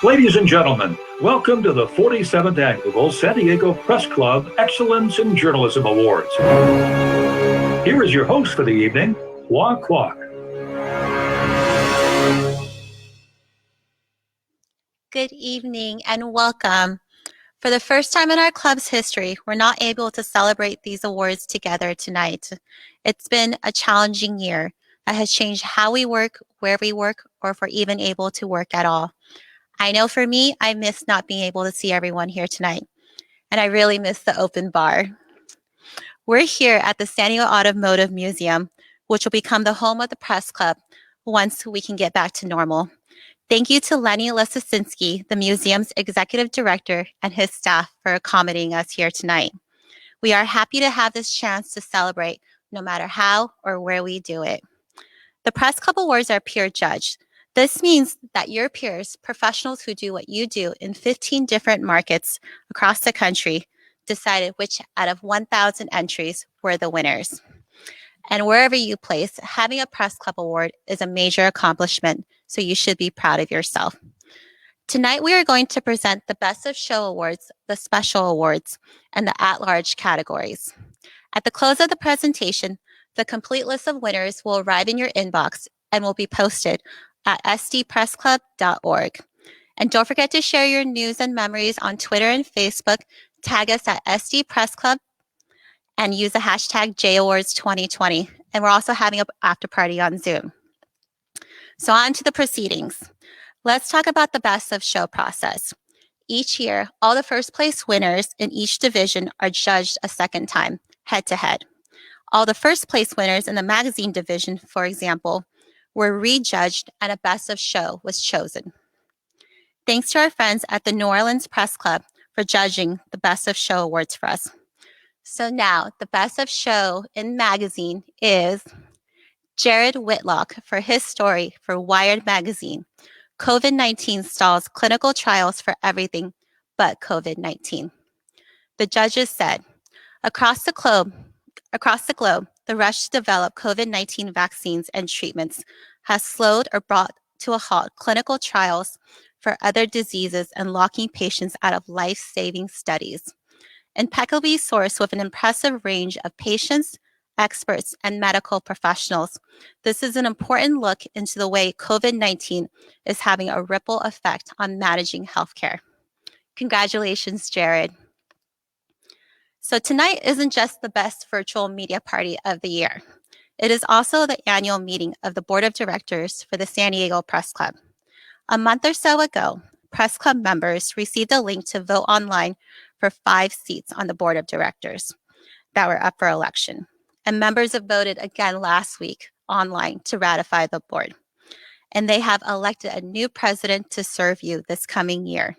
Ladies and gentlemen, welcome to the 47th Annual San Diego Press Club Excellence in Journalism Awards. Here is your host for the evening, Hoa Quach. Good evening and welcome. For the first time in our club's history, we're not able to celebrate these awards together tonight. It's been a challenging year that has changed how we work, where we work, or if we're even able to work at all. I know for me, I miss not being able to see everyone here tonight, and I really miss the open bar. We're here at the San Diego Automotive Museum, which will become the home of the press club once we can get back to normal. Thank you to Lenny Lesasinski, the museum's executive director, and his staff for accommodating us here tonight. We are happy to have this chance to celebrate no matter how or where we do it. The Press Club Awards are peer judged. This means that your peers, professionals who do what you do in 15 different markets across the country, decided which out of 1,000 entries were the winners. And wherever you place, having a Press Club Award is a major accomplishment, so you should be proud of yourself. Tonight, we are going to present the Best of Show Awards, the Special Awards, and the At-Large categories. At the close of the presentation, the complete list of winners will arrive in your inbox and will be posted at sdpressclub.org. And don't forget to share your news and memories on Twitter and Facebook. Tag us at sdpressclub and use the hashtag JAwards2020. And we're also having an after party on Zoom. So on to the proceedings. Let's talk about the Best of Show process. Each year, all the first place winners in each division are judged a second time, head to head. All the first place winners in the magazine division, for example, were rejudged and a Best of Show was chosen. Thanks to our friends at the New Orleans Press Club for judging the Best of Show awards for us. So now, the Best of Show in magazine is Jared Whitlock for his story for Wired magazine. COVID-19 stalls clinical trials for everything but COVID-19. The judges said, across the globe, the rush to develop COVID-19 vaccines and treatments has slowed or brought to a halt clinical trials for other diseases and locking patients out of life-saving studies. Impeccably sourced with an impressive range of patients, experts, and medical professionals, this is an important look into the way COVID-19 is having a ripple effect on managing healthcare. Congratulations, Jared. So tonight isn't just the best virtual media party of the year. It is also the annual meeting of the Board of Directors for the San Diego Press Club. A month or so ago, Press Club members received a link to vote online for 5 seats on the Board of Directors that were up for election. And members have voted again last week online to ratify the board. And they have elected a new president to serve you this coming year.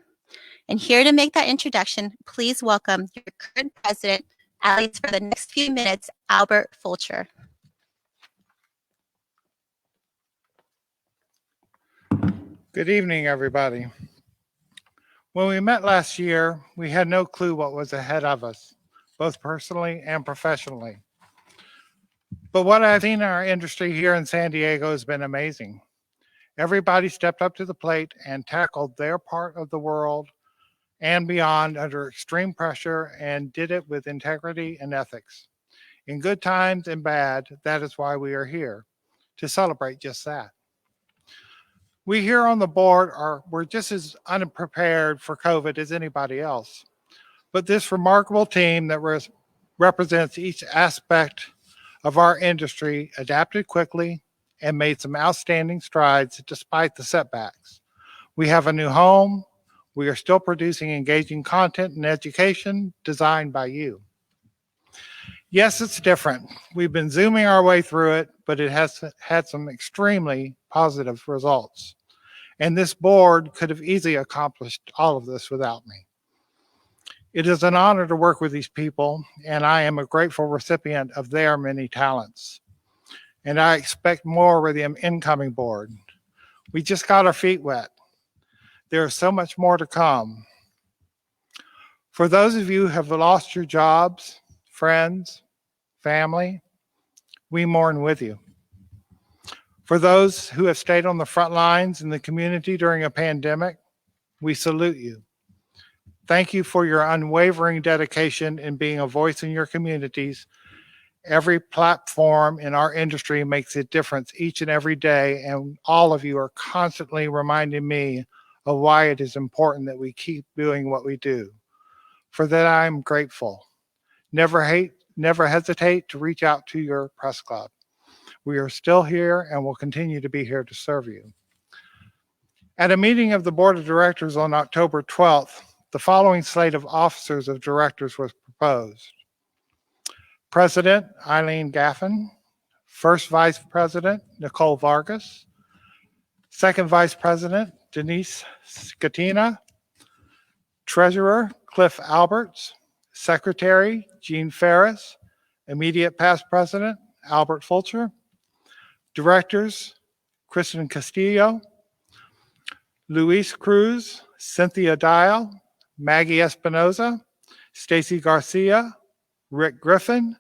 And here to make that introduction, please welcome your current president, at least for the next few minutes, Albert Fulcher. Good evening, everybody. When we met last year, we had no clue what was ahead of us, both personally and professionally. But what I've seen in our industry here in San Diego has been amazing. Everybody stepped up to the plate and tackled their part of the world and beyond under extreme pressure and did it with integrity and ethics. In good times and bad, that is why we are here, to celebrate just that. We here on the board we're just as unprepared for COVID as anybody else. But this remarkable team that represents each aspect of our industry adapted quickly and made some outstanding strides despite the setbacks. We have a new home. We are still producing engaging content and education designed by you. Yes, it's different. We've been Zooming our way through it, but it has had some extremely positive results. And this board could have easily accomplished all of this without me. It is an honor to work with these people, and I am a grateful recipient of their many talents. And I expect more with the incoming board. We just got our feet wet. There is so much more to come. For those of you who have lost your jobs, friends, family, we mourn with you. For those who have stayed on the front lines in the community during a pandemic, We salute you. Thank you for your unwavering dedication in being a voice in your communities. Every platform in our industry makes a difference each and every day, and all of you are constantly reminding me of why it is important that we keep doing what we do. For that, I'm grateful. Never hesitate to reach out to your press club. We are still here and will continue to be here to serve you. At a meeting of the Board of Directors on October 12th, the following slate of officers of directors was proposed. President Eileen Gaffin, First Vice President Nicole Vargas, Second Vice President Denise Scatina, Treasurer Cliff Alberts, Secretary Jean Ferris, Immediate Past President Albert Fulcher, Directors Kristen Castillo, Luis Cruz, Cynthia Dial, Maggie Espinoza, Stacy Garcia, Rick Griffin,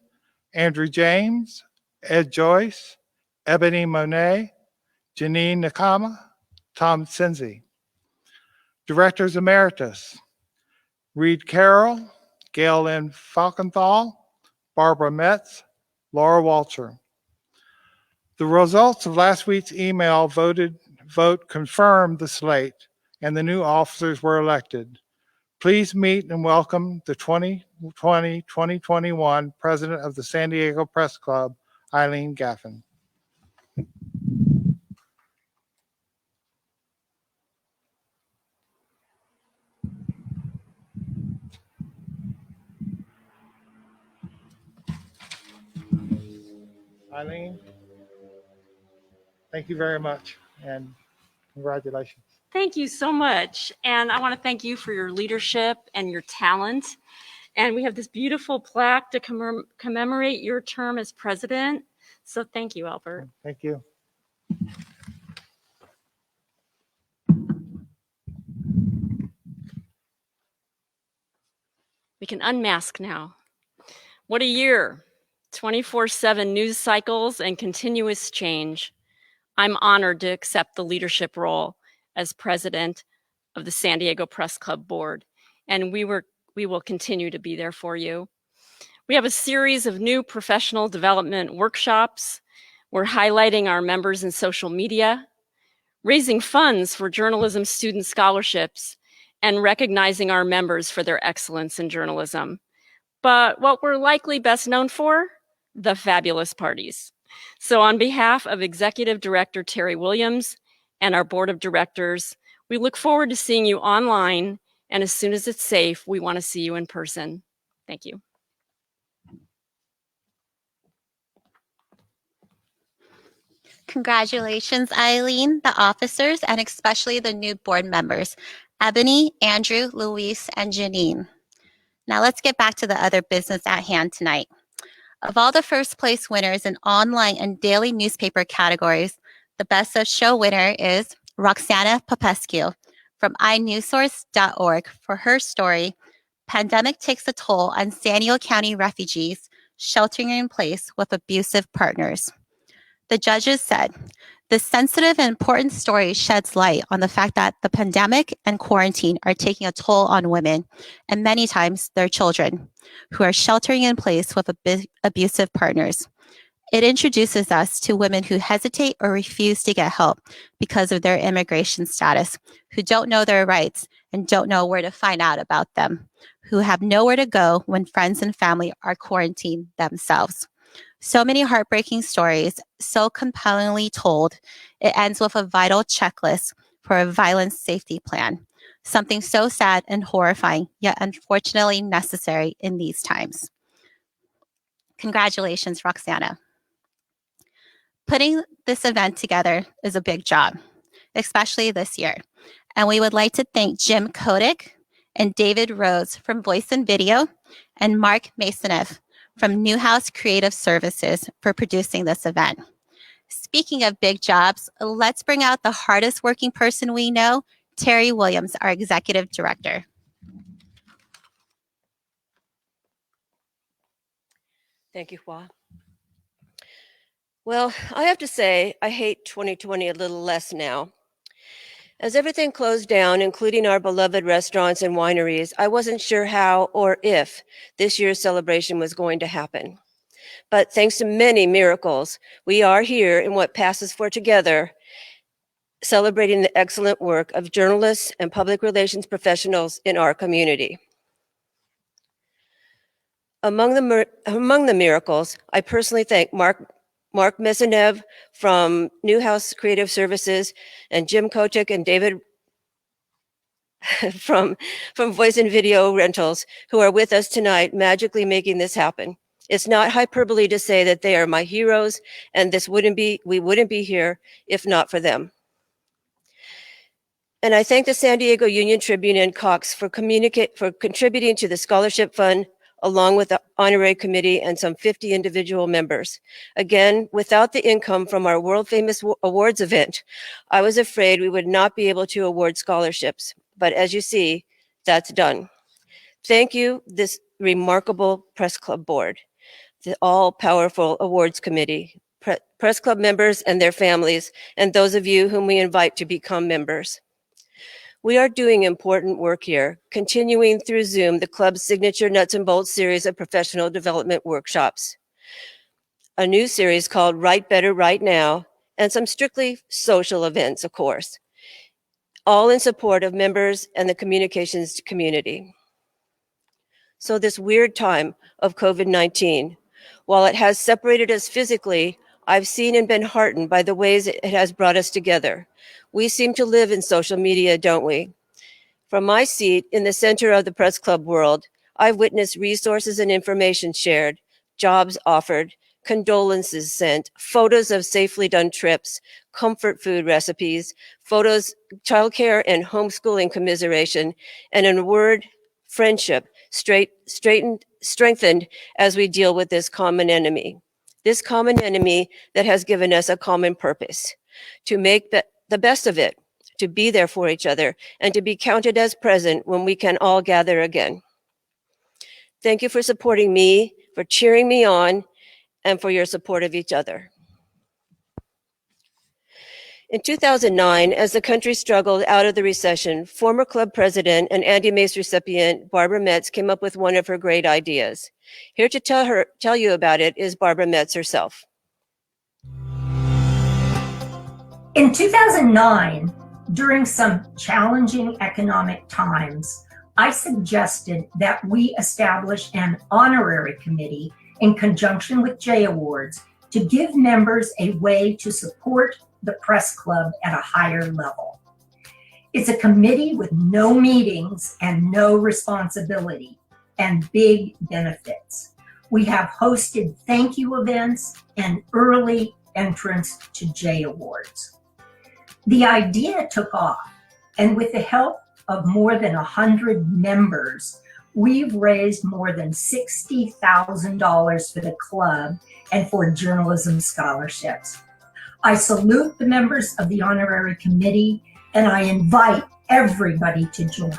Andrew James, Ed Joyce, Ebony Monet, Janine Nakama, Tom Senzi. Directors Emeritus, Reed Carroll, Gail Lynn Falkenthal, Barbara Metz, Laura Walcher. The results of last week's email vote confirmed the slate, and the new officers were elected. Please meet and welcome the 2020-2021 President of the San Diego Press Club, Eileen Gaffin. Eileen, thank you very much, and congratulations. Thank you so much. And I want to thank you for your leadership and your talent. And we have this beautiful plaque to commemorate your term as president. So thank you, Albert. Thank you. We can unmask now. What a year. 24/7 news cycles and continuous change. I'm honored to accept the leadership role as president of the San Diego Press Club board, and we will continue to be there for you. We have a series of new professional development workshops. We're highlighting our members in social media, raising funds for journalism student scholarships, and recognizing our members for their excellence in journalism. But what we're likely best known for? The fabulous parties. So on behalf of Executive Director Terry Williams and our board of directors, we look forward to seeing you online, and as soon as it's safe, we want to see you in person. Thank you. Congratulations, Eileen, the officers, and especially the new board members, Ebony, Andrew, Luis, and Janine. Now let's get back to the other business at hand tonight. Of all the first place winners in online and daily newspaper categories, the best of show winner is Roxana Popescu from inewsource.org for her story, Pandemic Takes a Toll on San Diego County Refugees Sheltering in Place with Abusive Partners. The judges said, this sensitive and important story sheds light on the fact that the pandemic and quarantine are taking a toll on women, and many times their children, who are sheltering in place with abusive partners. It introduces us to women who hesitate or refuse to get help because of their immigration status, who don't know their rights and don't know where to find out about them, who have nowhere to go when friends and family are quarantined themselves. So many heartbreaking stories, so compellingly told, it ends with a vital checklist for a violence safety plan. Something so sad and horrifying, yet unfortunately necessary in these times. Congratulations, Roxana. Putting this event together is a big job, especially this year. And we would like to thank Jim Kotick and David Rose from Voice and Video and Mark Masoneff from Newhouse Creative Services for producing this event. Speaking of big jobs, let's bring out the hardest working person we know, Terry Williams, our executive director. Thank you, Hoa. Well, I have to say, I hate 2020 a little less now. As everything closed down, including our beloved restaurants and wineries, I wasn't sure how or if this year's celebration was going to happen. But thanks to many miracles, we are here in what passes for together, celebrating the excellent work of journalists and public relations professionals in our community. Among the miracles, I personally thank Mark Mezinev from Newhouse Creative Services and Jim Kochik and David from Voice and Video Rentals, who are with us tonight, magically making this happen. It's not hyperbole to say that they are my heroes, and we wouldn't be here if not for them. And I thank the San Diego Union Tribune and Cox for contributing to the scholarship fund, along with the honorary committee and some 50 individual members. Again, without the income from our world famous awards event, I was afraid we would not be able to award scholarships. But as you see, that's done. Thank you, this remarkable Press Club board, the all-powerful awards committee, Press Club members and their families, and those of you whom we invite to become members. We are doing important work here, continuing through Zoom the club's signature nuts and bolts series of professional development workshops, a new series called Write Better Right Now, and some strictly social events, of course, all in support of members and the communications community. So this weird time of COVID-19, while it has separated us physically, I've seen and been heartened by the ways it has brought us together. We seem to live in social media, don't we? From my seat in the center of the Press Club world, I've witnessed resources and information shared, jobs offered, condolences sent, photos of safely done trips, comfort food recipes, photos, childcare and homeschooling commiseration, and in a word, friendship strengthened as we deal with this common enemy. This common enemy that has given us a common purpose, to make the best of it, to be there for each other, and to be counted as present when we can all gather again. Thank you for supporting me, for cheering me on, and for your support of each other. In 2009, as the country struggled out of the recession, former club president and Andy Mace recipient Barbara Metz came up with one of her great ideas. Here to tell you about it is Barbara Metz herself. In 2009, during some challenging economic times, I suggested that we establish an honorary committee in conjunction with J Awards to give members a way to support the Press Club at a higher level. It's a committee with no meetings and no responsibility and big benefits. We have hosted thank you events and early entrance to J Awards. The idea took off, and with the help of more than 100 members, we've raised more than $60,000 for the club and for journalism scholarships. I salute the members of the honorary committee, and I invite everybody to join.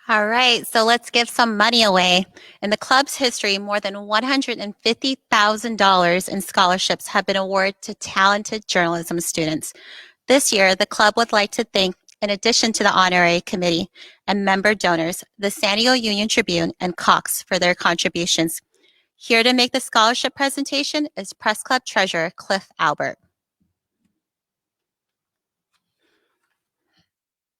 All right, so let's give some money away. In the club's history, more than $150,000 in scholarships have been awarded to talented journalism students. This year, the club would like to thank, in addition to the honorary committee and member donors, the San Diego Union Tribune and Cox for their contributions. Here to make the scholarship presentation is Press Club Treasurer Cliff Albert.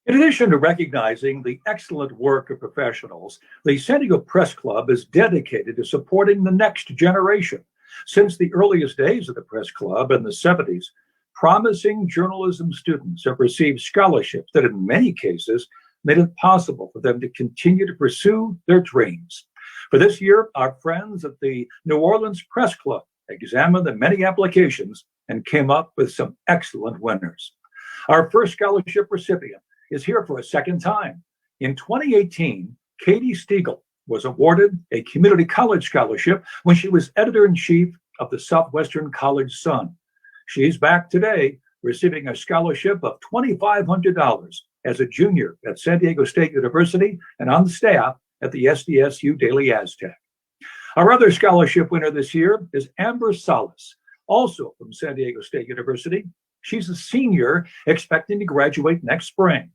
In addition to recognizing the excellent work of professionals, the San Diego Press Club is dedicated to supporting the next generation. Since the earliest days of the Press Club in the 70s, promising journalism students have received scholarships that in many cases made it possible for them to continue to pursue their dreams. For this year, our friends at the New Orleans Press Club examined the many applications and came up with some excellent winners. Our first scholarship recipient is here for a second time. In 2018, Katie Stiegel was awarded a community college scholarship when she was editor-in-chief of the Southwestern College Sun. She's back today receiving a scholarship of $2,500 as a junior at San Diego State University and on the staff at the SDSU Daily Aztec. Our other scholarship winner this year is Amber Salas, also from San Diego State University. She's a senior expecting to graduate next spring.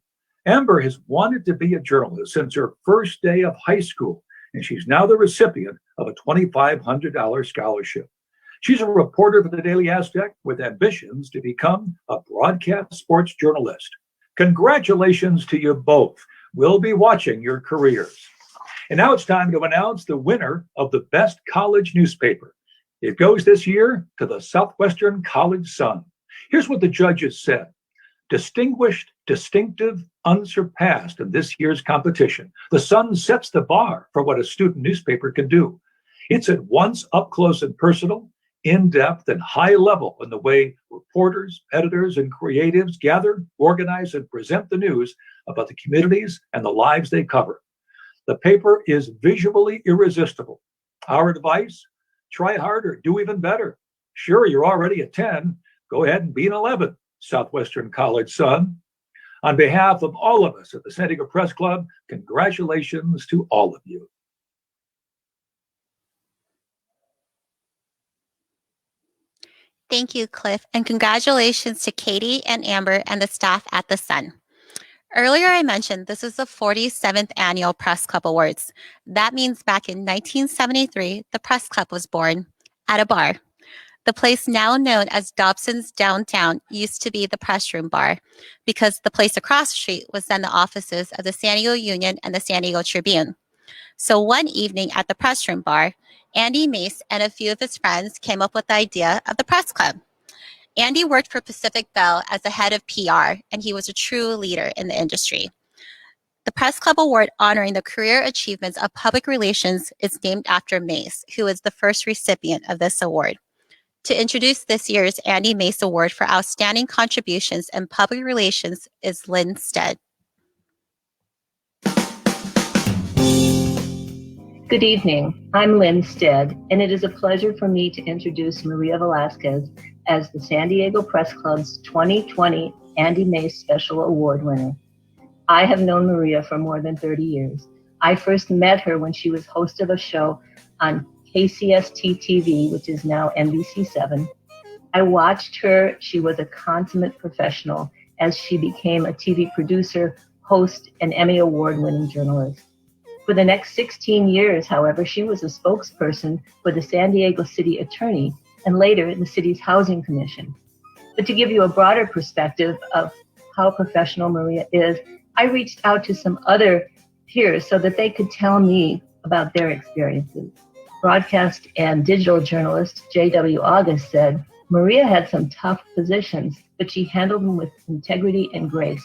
Amber has wanted to be a journalist since her first day of high school, and she's now the recipient of a $2,500 scholarship. She's a reporter for the Daily Aztec with ambitions to become a broadcast sports journalist. Congratulations to you both. We'll be watching your careers. And now it's time to announce the winner of the best college newspaper. It goes this year to the Southwestern College Sun. Here's what the judges said. Distinguished, distinctive, unsurpassed in this year's competition. The Sun sets the bar for what a student newspaper can do. It's at once up close and personal, in-depth, and high level in the way reporters, editors, and creatives gather, organize, and present the news about the communities and the lives they cover. The paper is visually irresistible. Our advice? Try harder, do even better. Sure, you're already a 10. Go ahead and be an 11, Southwestern College Sun. On behalf of all of us at the San Diego Press Club, congratulations to all of you. Thank you, Cliff, and congratulations to Katie and Amber and the staff at the Sun. Earlier, I mentioned this is the 47th Annual Press Club Awards. That means back in 1973, the Press Club was born at a bar. The place now known as Dobson's Downtown used to be the Press Room Bar because the place across the street was then the offices of the San Diego Union and the San Diego Tribune. So one evening at the Press Room Bar, Andy Mace and a few of his friends came up with the idea of the Press Club. Andy worked for Pacific Bell as the head of PR, and he was a true leader in the industry. The Press Club Award honoring the career achievements of public relations is named after Mace, who is the first recipient of this award. To introduce this year's Andy Mace Award for Outstanding Contributions in Public Relations is Lynn Stead. Good evening. I'm Lynn Stead, and it is a pleasure for me to introduce Maria Velasquez as the San Diego Press Club's 2020 Andy Mace Special Award winner. I have known Maria for more than 30 years. I first met her when she was host of a show on KCST TV, which is now NBC7. I watched her. She was a consummate professional as she became a TV producer, host, and Emmy Award-winning journalist. For the next 16 years, however, she was a spokesperson for the San Diego City Attorney and later the city's Housing Commission. But to give you a broader perspective of how professional Maria is, I reached out to some other peers so that they could tell me about their experiences. Broadcast and digital journalist J.W. August said, Maria had some tough positions, but she handled them with integrity and grace.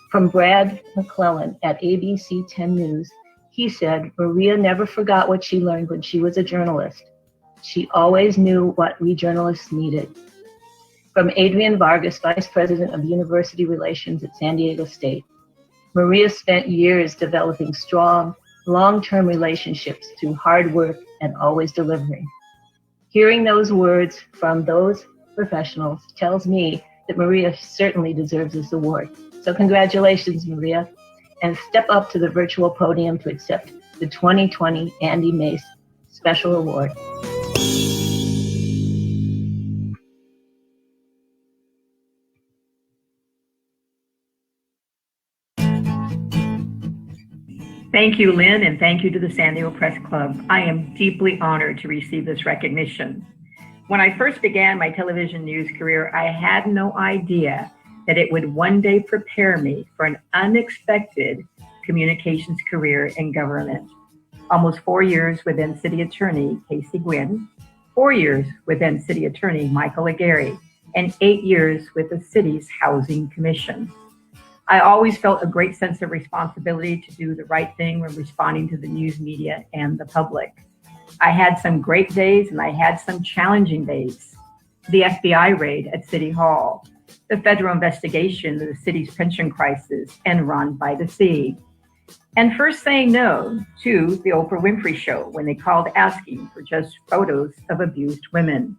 From Brad McClellan at ABC 10 News, he said, Maria never forgot what she learned when she was a journalist. She always knew what we journalists needed. From Adrian Vargas, Vice President of University Relations at San Diego State, Maria spent years developing strong, long-term relationships through hard work and always delivering. Hearing those words from those professionals tells me that Maria certainly deserves this award. So congratulations, Maria, and step up to the virtual podium to accept the 2020 Andy Mace Special Award. Thank you, Lynn, and thank you to the San Diego Press Club. I am deeply honored to receive this recognition. When I first began my television news career, I had no idea that it would one day prepare me for an unexpected communications career in government. Almost 4 years within City Attorney Casey Gwynn, 4 years within City Attorney Michael Aguirre, and 8 years with the city's Housing Commission. I always felt a great sense of responsibility to do the right thing when responding to the news media and the public. I had some great days and I had some challenging days. The FBI raid at City Hall, the federal investigation of the city's pension crisis, Enron by the Sea, and first saying no to the Oprah Winfrey Show when they called asking for just photos of abused women.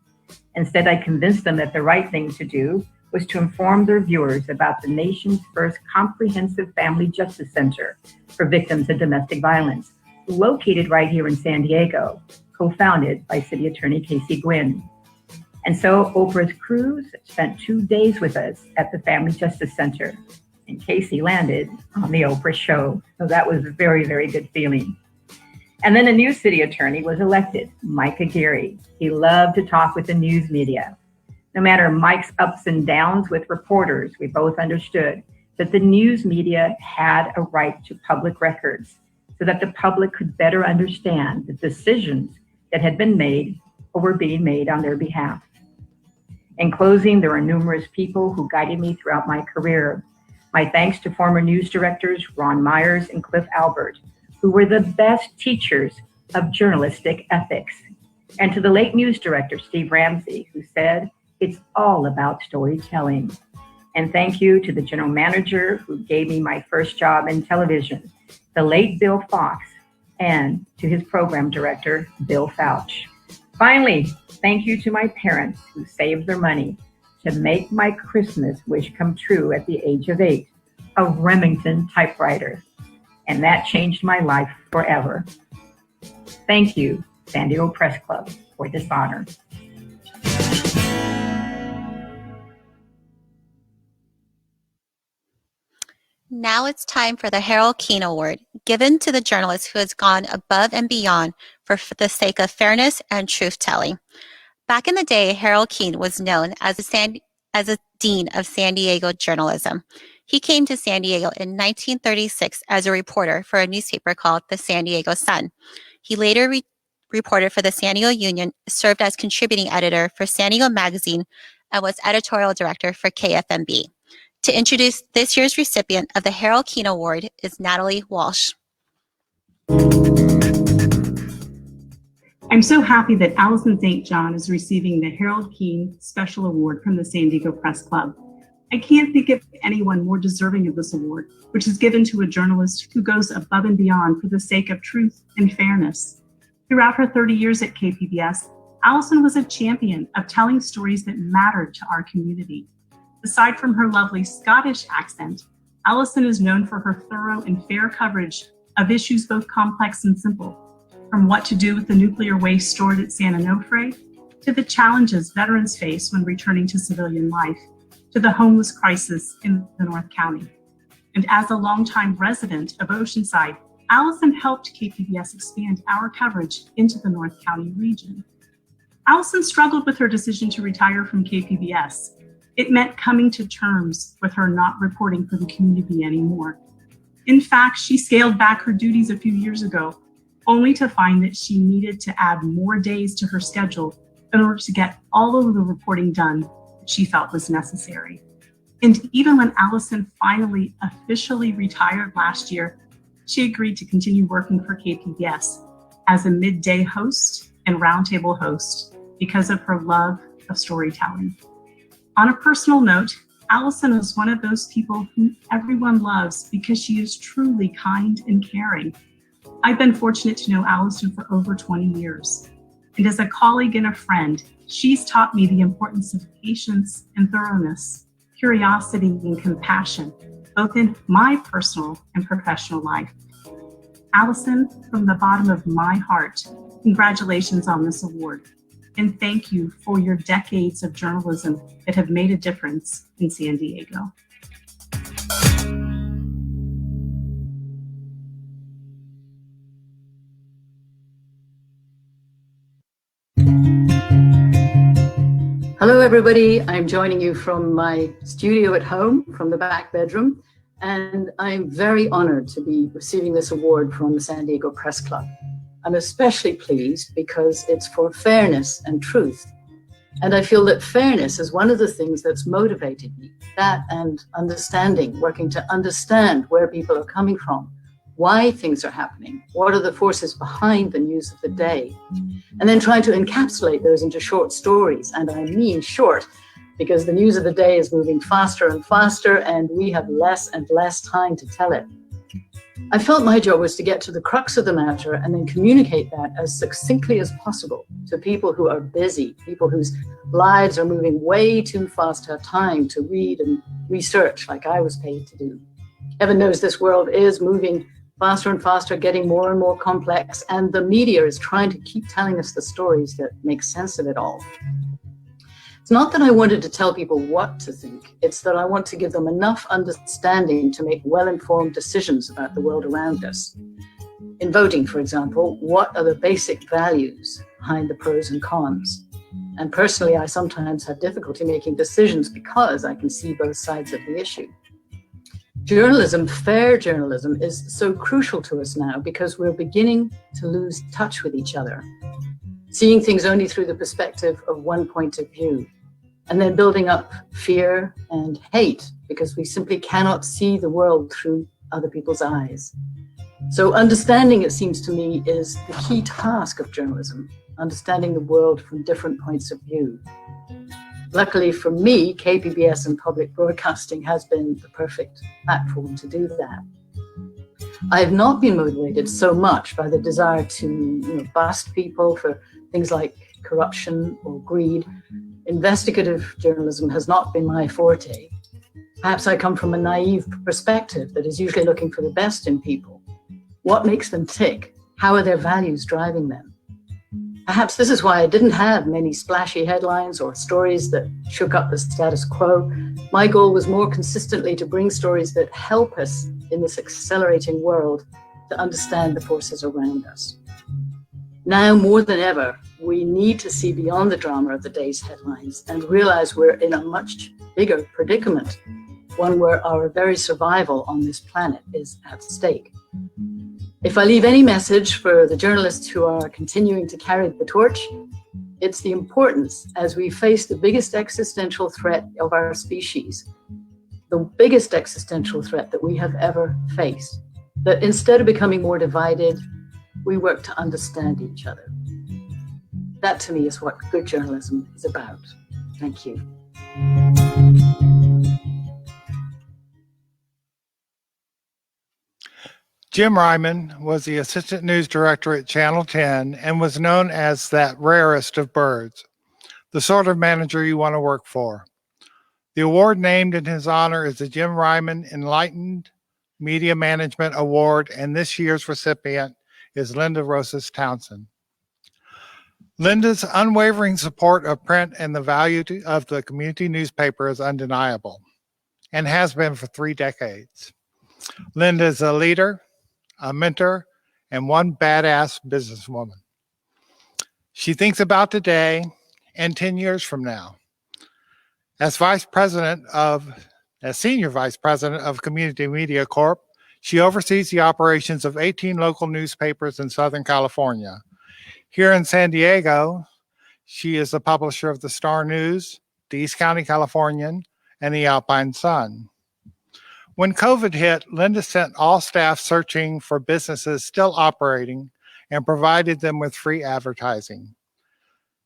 Instead, I convinced them that the right thing to do was to inform their viewers about the nation's first comprehensive family justice center for victims of domestic violence, located right here in San Diego, co-founded by City Attorney Casey Gwinn. And so Oprah's cruise spent 2 days with us at the Family Justice Center, and Casey landed on the Oprah show. So that was a very, very good feeling. And then a new city attorney was elected, Mike Aguirre. He loved to talk with the news media. No matter Mike's ups and downs with reporters, we both understood that the news media had a right to public records so that the public could better understand the decisions that had been made or were being made on their behalf. In closing, there are numerous people who guided me throughout my career. My thanks to former news directors Ron Myers and Cliff Albert, who were the best teachers of journalistic ethics, and to the late news director Steve Ramsey, who said, "It's all about storytelling." And thank you to the general manager who gave me my first job in television, the late Bill Fox, and to his program director, Bill Fouch. Finally, thank you to my parents who saved their money to make my Christmas wish come true at the age of 8, a Remington typewriter. And that changed my life forever. Thank you, San Diego Press Club, for this honor. Now it's time for the Harold Keene Award, given to the journalist who has gone above and beyond for the sake of fairness and truth-telling. Back in the day, Harold Keene was known as a dean of San Diego journalism. He came to San Diego in 1936 as a reporter for a newspaper called the San Diego Sun. He later reported for the San Diego Union, served as contributing editor for San Diego Magazine, and was editorial director for KFMB. To introduce this year's recipient of the Harold Keene Award is Natalie Walsh. I'm so happy that Allison St. John is receiving the Harold Keene Special Award from the San Diego Press Club. I can't think of anyone more deserving of this award, which is given to a journalist who goes above and beyond for the sake of truth and fairness. Throughout her 30 years at KPBS, Allison was a champion of telling stories that mattered to our community. Aside from her lovely Scottish accent, Allison is known for her thorough and fair coverage of issues both complex and simple, from what to do with the nuclear waste stored at San Onofre, to the challenges veterans face when returning to civilian life, to the homeless crisis in the North County. And as a longtime resident of Oceanside, Allison helped KPBS expand our coverage into the North County region. Allison struggled with her decision to retire from KPBS. It meant coming to terms with her not reporting for the community anymore. In fact, she scaled back her duties a few years ago, only to find that she needed to add more days to her schedule in order to get all of the reporting done that she felt was necessary. And even when Allison finally officially retired last year, she agreed to continue working for KPBS as a midday host and roundtable host because of her love of storytelling. On a personal note, Allison is one of those people whom everyone loves because she is truly kind and caring. I've been fortunate to know Allison for over 20 years. And as a colleague and a friend, she's taught me the importance of patience and thoroughness, curiosity and compassion, both in my personal and professional life. Allison, from the bottom of my heart, congratulations on this award. And thank you for your decades of journalism that have made a difference in San Diego. Hello, everybody. I'm joining you from my studio at home, from the back bedroom, and I'm very honored to be receiving this award from the San Diego Press Club. I'm especially pleased because it's for fairness and truth. And I feel that fairness is one of the things that's motivated me, that and understanding, working to understand where people are coming from, why things are happening, what are the forces behind the news of the day, and then trying to encapsulate those into short stories. And I mean short, because the news of the day is moving faster and faster, and we have less and less time to tell it. I felt my job was to get to the crux of the matter and then communicate that as succinctly as possible to people who are busy, people whose lives are moving way too fast to have time to read and research like I was paid to do. Heaven knows this world is moving faster and faster, getting more and more complex, and the media is trying to keep telling us the stories that make sense of it all. It's not that I wanted to tell people what to think, it's that I want to give them enough understanding to make well-informed decisions about the world around us. In voting, for example, what are the basic values behind the pros and cons? And personally, I sometimes have difficulty making decisions because I can see both sides of the issue. Journalism, fair journalism, is so crucial to us now because we're beginning to lose touch with each other, seeing things only through the perspective of one point of view, and then building up fear and hate because we simply cannot see the world through other people's eyes. So understanding, it seems to me, is the key task of journalism, understanding the world from different points of view. Luckily for me, KPBS and public broadcasting has been the perfect platform to do that. I have not been motivated so much by the desire to bust people for things like corruption or greed. Investigative journalism has not been my forte. Perhaps I come from a naive perspective that is usually looking for the best in people. What makes them tick? How are their values driving them? Perhaps this is why I didn't have many splashy headlines or stories that shook up the status quo. My goal was more consistently to bring stories that help us in this accelerating world to understand the forces around us. Now more than ever, we need to see beyond the drama of the day's headlines and realize we're in a much bigger predicament, one where our very survival on this planet is at stake. If I leave any message for the journalists who are continuing to carry the torch, it's the importance as we face the biggest existential threat of our species, the biggest existential threat that we have ever faced, that instead of becoming more divided, we work to understand each other. That to me is what good journalism is about. Thank you. Jim Ryman was the assistant news director at Channel 10 and was known as that rarest of birds, the sort of manager you want to work for. The award named in his honor is the Jim Ryman Enlightened Media Management Award, and this year's recipient is Linda Rosas Townsend. Linda's unwavering support of print and the value of the community newspaper is undeniable and has been for 3 decades. Linda is a leader, a mentor, and one badass businesswoman. She thinks about today and 10 years from now. As Senior Vice President of Community Media Corp, she oversees the operations of 18 local newspapers in Southern California. Here in San Diego, she is the publisher of the Star News, the East County Californian, and the Alpine Sun. When COVID hit, Linda sent all staff searching for businesses still operating and provided them with free advertising.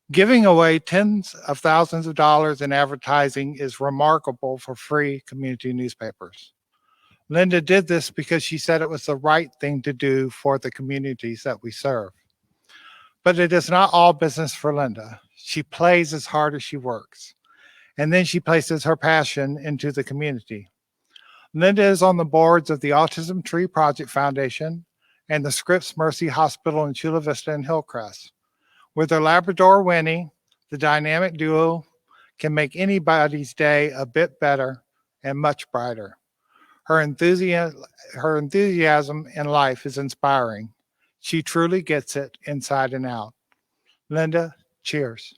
Giving away tens of thousands of dollars in advertising is remarkable for free community newspapers. Linda did this because she said it was the right thing to do for the communities that we serve. But it is not all business for Linda. She plays as hard as she works, and then she places her passion into the community. Linda is on the boards of the Autism Tree Project Foundation and the Scripps Mercy Hospital in Chula Vista and Hillcrest. With her Labrador Winnie, the dynamic duo can make anybody's day a bit better and much brighter. Her enthusiasm in life is inspiring. She truly gets it inside and out. Linda, cheers.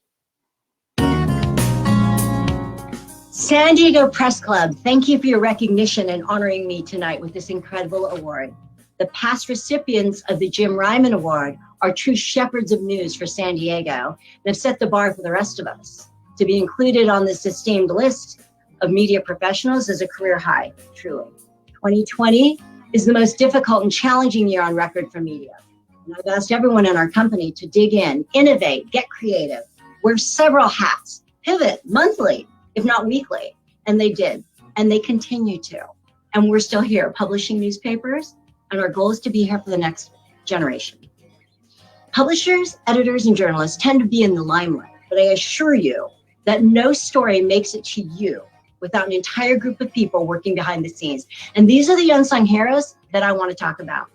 San Diego Press Club, thank you for your recognition and honoring me tonight with this incredible award. The past recipients of the Jim Ryman Award are true shepherds of news for San Diego and have set the bar for the rest of us. To be included on this esteemed list of media professionals is a career high, truly. 2020 is the most difficult and challenging year on record for media. And I've asked everyone in our company to dig in, innovate, get creative, wear several hats, pivot monthly, if not weekly. And they did, and they continue to. And we're still here publishing newspapers, and our goal is to be here for the next generation. Publishers, editors, and journalists tend to be in the limelight, but I assure you that no story makes it to you without an entire group of people working behind the scenes. And these are the unsung heroes that I want to talk about.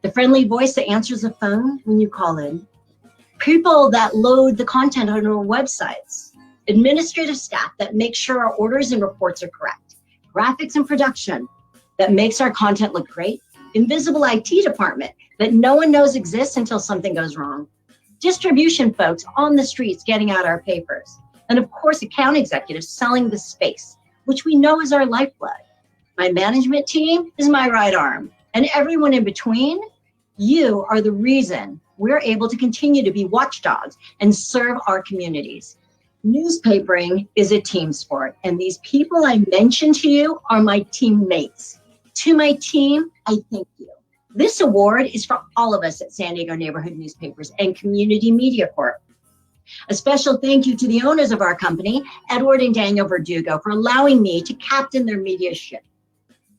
The friendly voice that answers the phone when you call in, people that load the content on our websites, administrative staff that make sure our orders and reports are correct, graphics and production that makes our content look great, invisible IT department that no one knows exists until something goes wrong, distribution folks on the streets getting out our papers, and of course, account executives selling the space, which we know is our lifeblood. My management team is my right arm, and everyone in between, you are the reason we're able to continue to be watchdogs and serve our communities. Newspapering is a team sport, and these people I mentioned to you are my teammates. To my team, I thank you. This award is for all of us at San Diego Neighborhood Newspapers and Community Media Corp. A special thank you to the owners of our company, Edward and Daniel Verdugo, for allowing me to captain their media ship.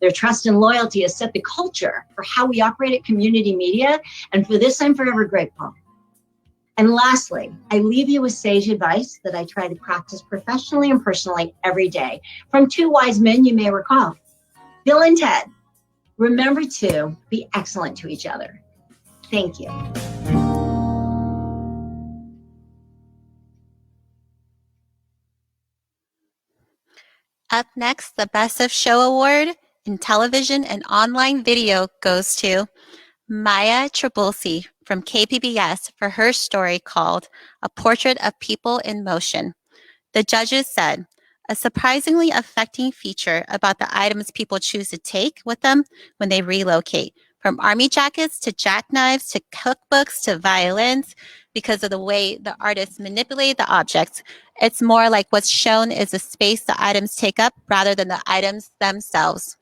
Their trust and loyalty has set the culture for how we operate at Community Media, and for this I'm forever grateful. And lastly, I leave you with sage advice that I try to practice professionally and personally every day from two wise men you may recall, Bill and Ted. Remember to be excellent to each other. Thank you. Up next, the Best of Show Award in television and online video goes to Maya Trabulsi from KPBS for her story called A Portrait of People in Motion. The judges said, a surprisingly affecting feature about the items people choose to take with them when they relocate, from army jackets to jackknives to cookbooks to violins, because of the way the artists manipulate the objects. It's more like what's shown is the space the items take up rather than the items themselves.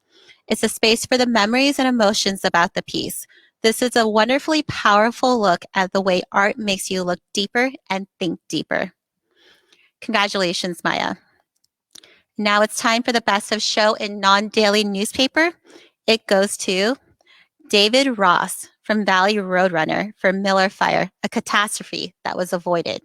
It's a space for the memories and emotions about the piece. This is a wonderfully powerful look at the way art makes you look deeper and think deeper. Congratulations, Maya. Now it's time for the Best of Show in non-daily newspaper. It goes to David Ross from Valley Roadrunner for Miller Fire, a catastrophe that was avoided.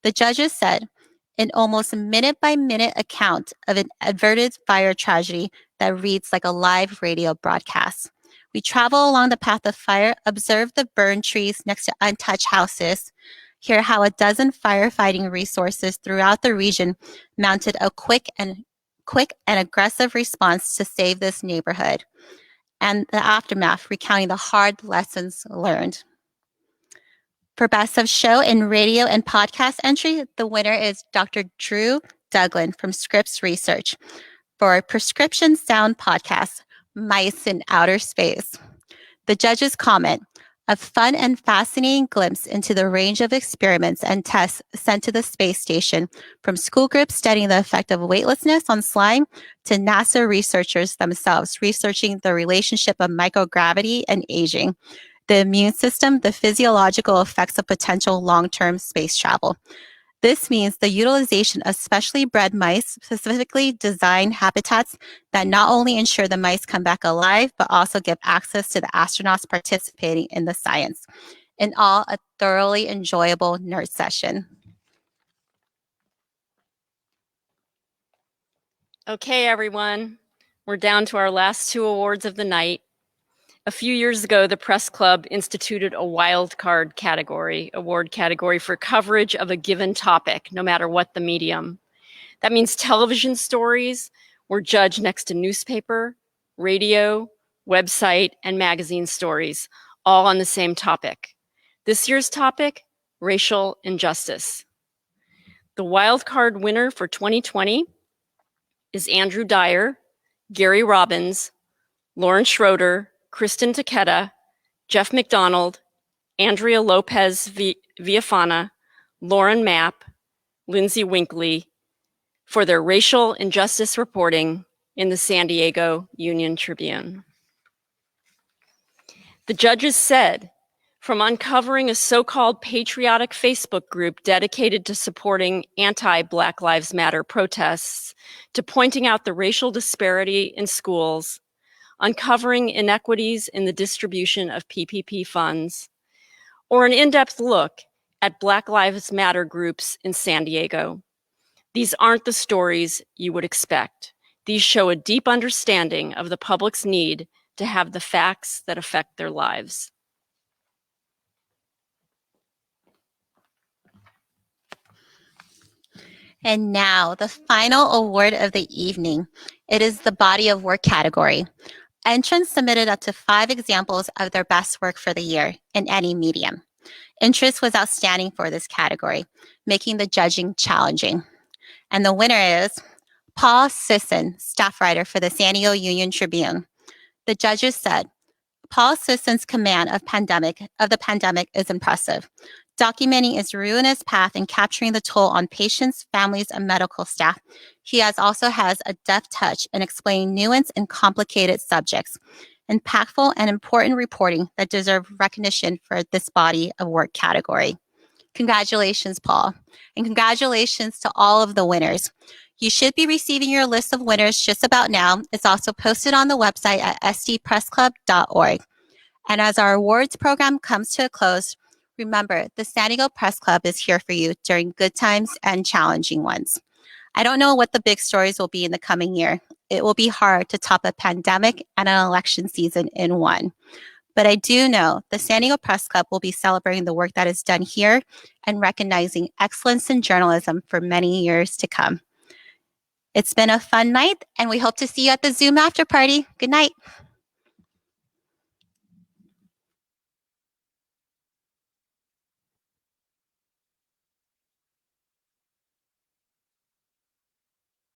The judges said, an almost minute-by-minute account of an averted fire tragedy that reads like a live radio broadcast. We travel along the path of fire, observe the burned trees next to untouched houses, hear how a dozen firefighting resources throughout the region mounted a quick and aggressive response to save this neighborhood, and the aftermath recounting the hard lessons learned. For Best of Show in radio and podcast entry, the winner is Dr. Drew Douglin from Scripps Research for Prescription Sound Podcast, Mice in Outer Space. The judges comment, a fun and fascinating glimpse into the range of experiments and tests sent to the space station, from school groups studying the effect of weightlessness on slime to NASA researchers themselves researching the relationship of microgravity and aging, the immune system, the physiological effects of potential long-term space travel. This means the utilization of specially bred mice, specifically designed habitats that not only ensure the mice come back alive, but also give access to the astronauts participating in the science. In all, a thoroughly enjoyable nerd session. Okay, everyone, we're down to our last two awards of the night. A few years ago, the Press Club instituted a wild card award category for coverage of a given topic, no matter what the medium. That means television stories were judged next to newspaper, radio, website, and magazine stories, all on the same topic. This year's topic, racial injustice. The wild card winner for 2020 is Andrew Dyer, Gary Robbins, Lauren Schroeder, Kristen Takeda, Jeff McDonald, Andrea Lopez Villafana, Lauren Mapp, Lindsay Winkley, for their racial injustice reporting in the San Diego Union Tribune. The judges said, from uncovering a so-called patriotic Facebook group dedicated to supporting anti-Black Lives Matter protests, to pointing out the racial disparity in schools, uncovering inequities in the distribution of PPP funds, or an in-depth look at Black Lives Matter groups in San Diego. These aren't the stories you would expect. These show a deep understanding of the public's need to have the facts that affect their lives. And now, the final award of the evening. It is the Body of Work category. Entrants submitted up to 5 examples of their best work for the year in any medium. Interest was outstanding for this category, making the judging challenging. And the winner is Paul Sisson, staff writer for the San Diego Union Tribune. The judges said, Paul Sisson's command of the pandemic is impressive, documenting its ruinous path and capturing the toll on patients, families, and medical staff. He also has a deft touch in explaining nuanced and complicated subjects, impactful and important reporting that deserve recognition for this body of work category. Congratulations, Paul, and congratulations to all of the winners. You should be receiving your list of winners just about now. It's also posted on the website at sdpressclub.org. And as our awards program comes to a close, remember, the San Diego Press Club is here for you during good times and challenging ones. I don't know what the big stories will be in the coming year. It will be hard to top a pandemic and an election season in one. But I do know the San Diego Press Club will be celebrating the work that is done here and recognizing excellence in journalism for many years to come. It's been a fun night, and we hope to see you at the Zoom after party. Good night.